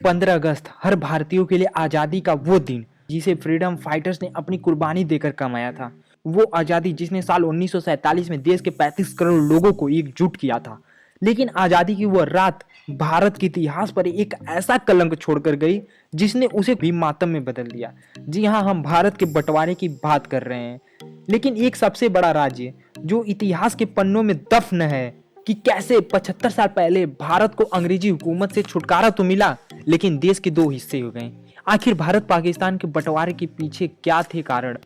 15 अगस्त हर भारतीयों के लिए आज़ादी का वो दिन जिसे फ्रीडम फाइटर्स ने अपनी कुर्बानी देकर कमाया था। वो आज़ादी जिसने साल 1947 में देश के 35 करोड़ लोगों को एकजुट किया था। लेकिन आज़ादी की वो रात भारत के इतिहास पर एक ऐसा कलंक छोड़कर गई जिसने उसे भी मातम में बदल दिया। जी हाँ, हम भारत के बंटवारे की बात कर रहे हैं। लेकिन एक सबसे बड़ा राज्य जो इतिहास के पन्नों में दफन है कि कैसे 75 साल पहले भारत को अंग्रेजी हुकूमत से छुटकारा तो मिला, लेकिन देश के दो हिस्से हो गए। आखिर भारत पाकिस्तान के बंटवारे के पीछे क्या थे कारण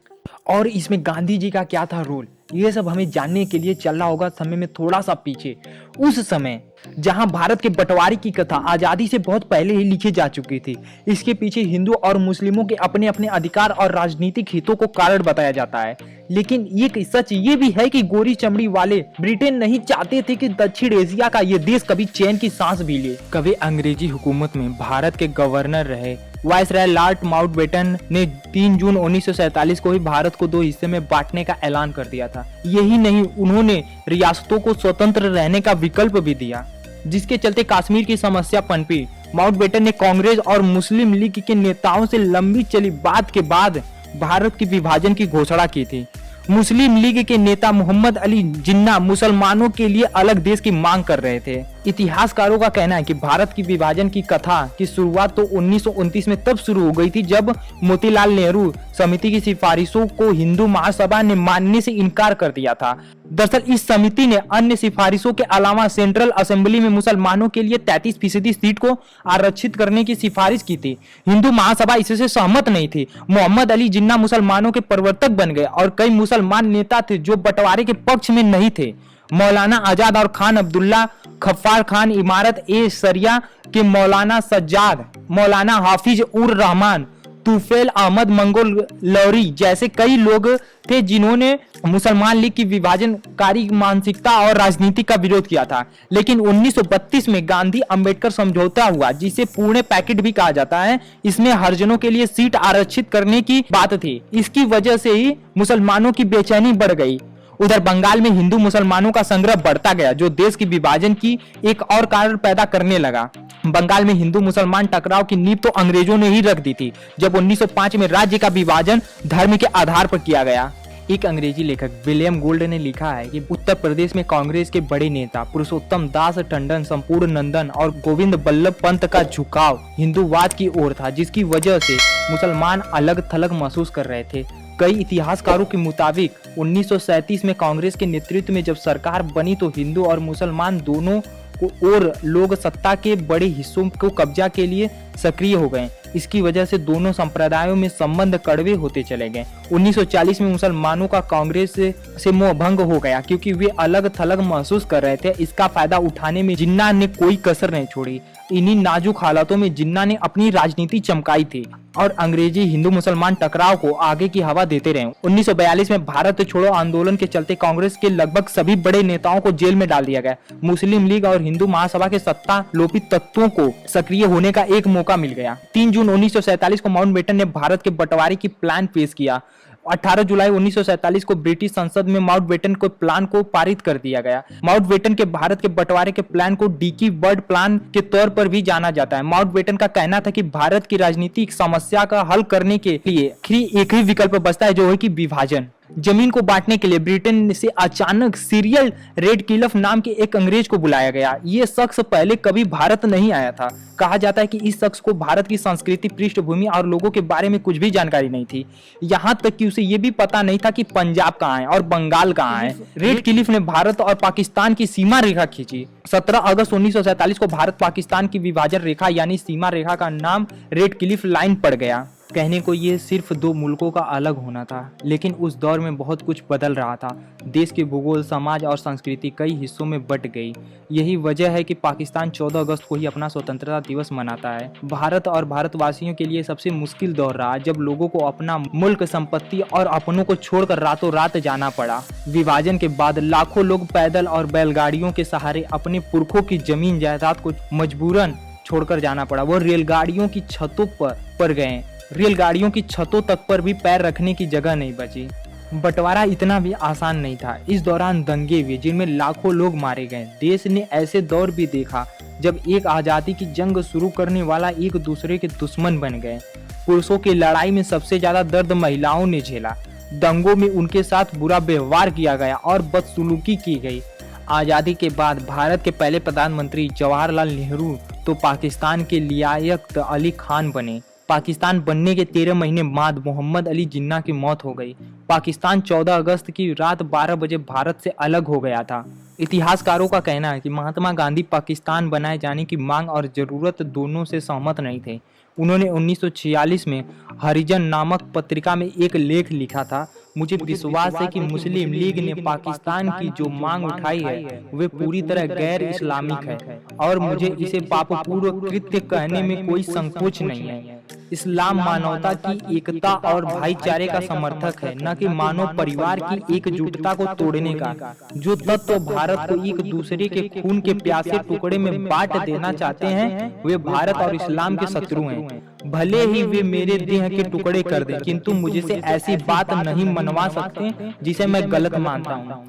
और इसमें गांधी जी का क्या था रोल, ये सब हमें जानने के लिए चलना होगा समय में थोड़ा सा पीछे। उस समय जहां भारत के बंटवारे की कथा आजादी से बहुत पहले ही लिखी जा चुकी थी। इसके पीछे हिंदू और मुस्लिमों के अपने अपने अधिकार और राजनीतिक हितों को कारण बताया जाता है। लेकिन एक सच ये भी है कि गोरी चमड़ी वाले ब्रिटेन नहीं चाहते थे कि दक्षिण एशिया का ये देश कभी चैन की सांस भी ले। कभी अंग्रेजी हुकूमत में भारत के गवर्नर रहे वायसराय लॉर्ड माउंटबेटन ने 3 जून 1947 को ही भारत को दो हिस्से में बांटने का ऐलान कर दिया था। यही नहीं, उन्होंने रियासतों को स्वतंत्र रहने का विकल्प भी दिया, जिसके चलते कश्मीर की समस्या पनपी। माउंटबेटन ने कांग्रेस और मुस्लिम लीग के नेताओं से लंबी चली बात के बाद भारत के विभाजन की घोषणा की थी। मुस्लिम लीग के नेता मोहम्मद अली जिन्ना मुसलमानों के लिए अलग देश की मांग कर रहे थे। इतिहासकारों का कहना है कि भारत की विभाजन की कथा की शुरुआत तो 1929 में तब शुरू हो गई थी जब मोतीलाल नेहरू समिति की सिफारिशों को हिंदू महासभा ने मानने से इनकार कर दिया था। दरअसल इस समिति ने अन्य सिफारिशों के अलावा सेंट्रल असेंबली में मुसलमानों के लिए 33% सीट को आरक्षित करने की सिफारिश की थी। हिंदू महासभा इससे सहमत नहीं थी। मोहम्मद अली जिन्ना मुसलमानों के प्रवर्तक बन गए और कई मुसलमान नेता थे जो बंटवारे के पक्ष में नहीं थे। मौलाना आजाद और खान अब्दुल्ला, खफ्फार खान, इमारत ए सरिया के मौलाना सज्जाद, मौलाना हाफिज उर रहमान, तुफैल अहमद मंगोल लौरी जैसे कई लोग थे जिन्होंने मुसलमान लीग की विभाजनकारी मानसिकता और राजनीति का विरोध किया था। लेकिन 1932 में गांधी अंबेडकर समझौता हुआ, जिसे पुणे पैकेट भी कहा जाता है। इसमें हरिजनों के लिए सीट आरक्षित करने की बात थी। इसकी वजह से ही मुसलमानों की बेचैनी बढ़ गई। उधर बंगाल में हिंदू मुसलमानों का संग्रह बढ़ता गया, जो देश की विभाजन की एक और कारण पैदा करने लगा। बंगाल में हिंदू मुसलमान टकराव की नींव तो अंग्रेजों ने ही रख दी थी, जब 1905 में राज्य का विभाजन धर्म के आधार पर किया गया। एक अंग्रेजी लेखक विलियम गोल्ड ने लिखा है कि उत्तर प्रदेश में कांग्रेस के बड़े नेता पुरुषोत्तम दास टंडन, संपूर्ण नंदन और गोविंद बल्लभ पंत का झुकाव हिंदूवाद की ओर था, जिसकी वजह से मुसलमान अलग थलग महसूस कर रहे थे। कई इतिहासकारों के मुताबिक 1937 में कांग्रेस के नेतृत्व में जब सरकार बनी तो हिंदू और मुसलमान दोनों को और लोग सत्ता के बड़े हिस्सों को कब्जा के लिए सक्रिय हो गए। इसकी वजह से दोनों संप्रदायों में संबंध कड़वे होते चले गए। 1940 में मुसलमानों का कांग्रेस से मोह भंग हो गया क्योंकि वे अलग थलग महसूस कर रहे थे। इसका फायदा उठाने में जिन्ना ने कोई कसर नहीं छोड़ी। इन्हीं नाजुक हालातों में जिन्ना ने अपनी राजनीति चमकाई थी और अंग्रेजी हिंदू मुसलमान टकराव को आगे की हवा देते रहे। 1942 में भारत छोड़ो आंदोलन के चलते कांग्रेस के लगभग सभी बड़े नेताओं को जेल में डाल दिया गया। मुस्लिम लीग और हिंदू महासभा के सत्ता लोपित तत्वों को सक्रिय होने का एक मौका मिल गया। 3 जून 1947 को माउंटबेटन ने भारत के बंटवारे की प्लान पेश किया। 18 जुलाई 1947 को ब्रिटिश संसद में माउंटबेटन को प्लान को पारित कर दिया गया। माउंटबेटन के भारत के बंटवारे के प्लान को डिकी बर्ड प्लान के तौर पर भी जाना जाता है। माउंटबेटन का कहना था कि भारत की राजनीतिक समस्या का हल करने के लिए एक ही विकल्प बचता है, जो है कि विभाजन। जमीन को बांटने के लिए ब्रिटेन से अचानक सीरियल रेडक्लिफ नाम के एक अंग्रेज को बुलाया गया। ये शख्स पहले कभी भारत नहीं आया था। कहा जाता है कि इस शख्स को भारत की संस्कृति, पृष्ठभूमि और लोगों के बारे में कुछ भी जानकारी नहीं थी। यहाँ तक कि उसे ये भी पता नहीं था कि पंजाब कहाँ है और बंगाल कहाँ है। रेडक्लिफ ने भारत और पाकिस्तान की सीमा रेखा खींची। 17 अगस्त 1947 को भारत पाकिस्तान की विभाजन रेखा यानी सीमा रेखा का नाम रेडक्लिफ लाइन पड़ गया। कहने को ये सिर्फ दो मुल्कों का अलग होना था, लेकिन उस दौर में बहुत कुछ बदल रहा था। देश के भूगोल, समाज और संस्कृति कई हिस्सों में बट गई। यही वजह है कि पाकिस्तान 14 अगस्त को ही अपना स्वतंत्रता दिवस मनाता है। भारत और भारतवासियों के लिए सबसे मुश्किल दौर रहा, जब लोगों को अपना मुल्क, संपत्ति और अपनों को छोड़कर रातों रात जाना पड़ा। विभाजन के बाद लाखों लोग पैदल और बैलगाड़ियों के सहारे अपने पुरखों की जमीन जायदाद को मजबूरन छोड़कर जाना पड़ा। वो रेलगाड़ियों की छतों पर गए। रेलगाड़ियों की छतों तक पर भी पैर रखने की जगह नहीं बची। बंटवारा इतना भी आसान नहीं था। इस दौरान दंगे हुए जिनमें लाखों लोग मारे गए। देश ने ऐसे दौर भी देखा जब एक आज़ादी की जंग शुरू करने वाला एक दूसरे के दुश्मन बन गए। पुरुषों की लड़ाई में सबसे ज्यादा दर्द महिलाओं ने झेला। दंगों में उनके साथ बुरा व्यवहार किया गया और बदसलूकी की गई। आज़ादी के बाद भारत के पहले प्रधानमंत्री जवाहरलाल नेहरू तो पाकिस्तान के लियाकत अली खान बने। पाकिस्तान बनने के 13 महीने बाद मोहम्मद अली जिन्ना की मौत हो गई। पाकिस्तान 14 अगस्त की रात 12 बजे भारत से अलग हो गया था। इतिहासकारों का कहना है कि महात्मा गांधी पाकिस्तान बनाए जाने की मांग और जरूरत दोनों से सहमत नहीं थे। उन्होंने 1946 में हरिजन नामक पत्रिका में एक लेख लिखा था, मुझे विश्वास है कि मुस्लिम लीग ने पाकिस्तान की जो मांग उठाई है वे पूरी तरह गैर इस्लामिक है और मुझे इसे पापपूर्ण कृत्य कहने में कोई संकोच नहीं है। इस्लाम मानवता की एकता और भाईचारे का समर्थक है, न कि मानव परिवार की एकजुटता को तोड़ने का। जो तत्व भारत को एक दूसरे के खून के प्यासे टुकड़े में बांट देना चाहते हैं वे भारत और इस्लाम के शत्रु हैं। भले ही वे मेरे देह के टुकड़े कर दें, किंतु मुझे से ऐसी बात नहीं मनवा सकते जिसे मैं गलत मानता हूँ।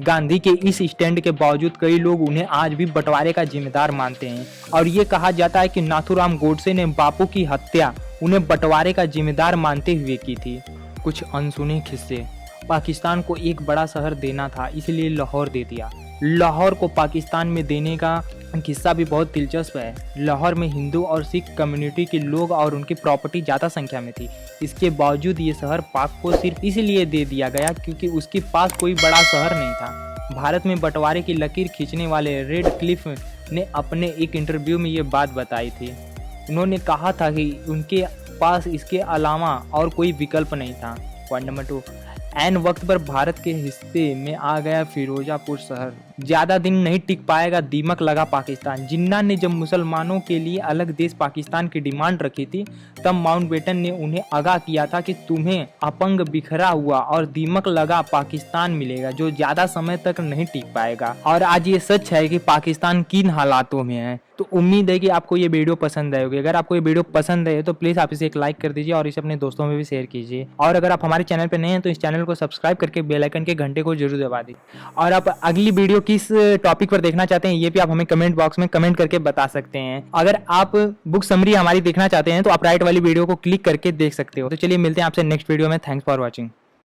गांधी के इस स्टैंड के बावजूद कई लोग उन्हें आज भी बंटवारे का जिम्मेदार मानते हैं और ये कहा जाता है कि नाथूराम गोडसे ने बापू की हत्या उन्हें बंटवारे का जिम्मेदार मानते हुए की थी। कुछ अनसुने किस्से। पाकिस्तान को एक बड़ा शहर देना था, इसलिए लाहौर दे दिया। लाहौर को पाकिस्तान में देने का किस्सा भी बहुत दिलचस्प है। लाहौर में हिंदू और सिख कम्युनिटी के लोग और उनकी प्रॉपर्टी ज़्यादा संख्या में थी। इसके बावजूद ये शहर पाक को सिर्फ इसलिए दे दिया गया क्योंकि उसके पास कोई बड़ा शहर नहीं था। भारत में बंटवारे की लकीर खींचने वाले रेड क्लिफ ने अपने एक इंटरव्यू में ये बात बताई थी। उन्होंने कहा था कि उनके पास इसके अलावा और कोई विकल्प नहीं था। पॉइंट नंबर 2, ऐन वक्त पर भारत के हिस्से में आ गया फिरोजापुर शहर। ज्यादा दिन नहीं टिक पाएगा, दीमक लगा पाकिस्तान। जिन्ना ने जब मुसलमानों के लिए अलग देश पाकिस्तान की डिमांड रखी थी तब माउंटबेटन ने उन्हें आगाह किया था कि तुम्हें अपंग बिखरा हुआ और दीमक लगा पाकिस्तान मिलेगा जो ज्यादा समय तक नहीं टिक पाएगा। और आज ये सच है कि पाकिस्तान किन हालातों में है। तो उम्मीद है कि आपको ये वीडियो पसंद आएगी। अगर आपको ये वीडियो पसंद है तो प्लीज़ आप इसे एक लाइक कर दीजिए और इसे अपने दोस्तों में भी शेयर कीजिए। और अगर आप हमारे चैनल पर नए हैं तो इस चैनल को सब्सक्राइब करके बेल आइकन के घंटे को जरूर दबा दीजिए। और आप अगली वीडियो किस टॉपिक पर देखना चाहते हैं ये भी आप हमें कमेंट बॉक्स में कमेंट करके बता सकते हैं। अगर आप बुक समरी हमारी देखना चाहते हैं तो आप राइट वाली वीडियो को क्लिक करके देख सकते हो। तो चलिए मिलते हैं आपसे नेक्स्ट वीडियो में। Thanks for watching.